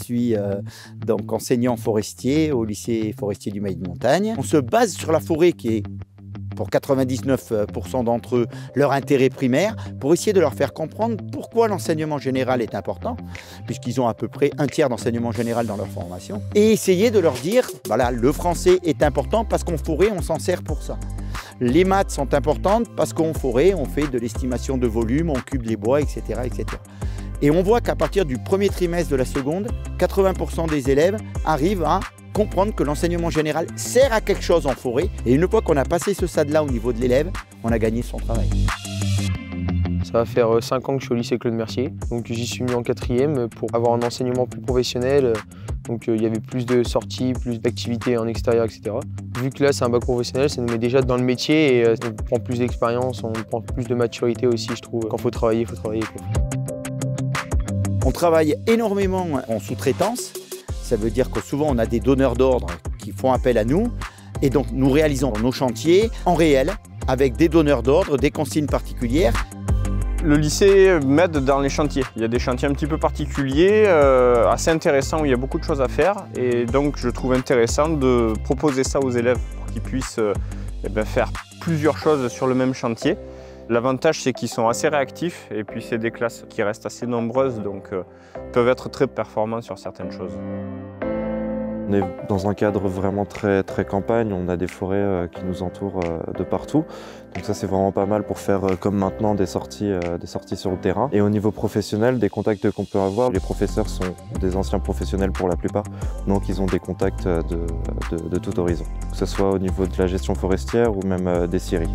suis donc enseignant forestier au lycée forestier du Mail de Montagne. On se base sur la forêt qui est, pour 99% d'entre eux, leur intérêt primaire, pour essayer de leur faire comprendre pourquoi l'enseignement général est important, puisqu'ils ont à peu près un tiers d'enseignement général dans leur formation, et essayer de leur dire, voilà, le français est important parce qu'en forêt, on s'en sert pour ça. Les maths sont importantes parce qu'en forêt, on fait de l'estimation de volume, on cube les bois, etc., etc. Et on voit qu'à partir du premier trimestre de la seconde, 80% des élèves arrivent à comprendre que l'enseignement général sert à quelque chose en forêt. Et une fois qu'on a passé ce stade-là au niveau de l'élève, on a gagné son travail. Ça va faire 5 ans que je suis au lycée Claude Mercier. Donc j'y suis mis en 4e pour avoir un enseignement plus professionnel. Donc il y avait plus de sorties, plus d'activités en extérieur, etc. Vu que là c'est un bac professionnel, ça nous met déjà dans le métier et on prend plus d'expérience, on prend plus de maturité aussi, je trouve. Quand il faut travailler, il faut travailler. On travaille énormément en sous-traitance. Ça veut dire que souvent on a des donneurs d'ordre qui font appel à nous et donc nous réalisons nos chantiers en réel avec des donneurs d'ordre, des consignes particulières. Le lycée m'aide dans les chantiers. Il y a des chantiers un petit peu particuliers, assez intéressants où il y a beaucoup de choses à faire et donc je trouve intéressant de proposer ça aux élèves pour qu'ils puissent faire plusieurs choses sur le même chantier. L'avantage, c'est qu'ils sont assez réactifs et puis c'est des classes qui restent assez nombreuses, donc peuvent être très performants sur certaines choses. On est dans un cadre vraiment très campagne, on a des forêts qui nous entourent de partout. Donc ça c'est vraiment pas mal pour faire comme maintenant des sorties sur le terrain. Et au niveau professionnel, des contacts qu'on peut avoir, les professeurs sont des anciens professionnels pour la plupart, donc ils ont des contacts de tout horizon. Que ce soit au niveau de la gestion forestière ou même des scieries.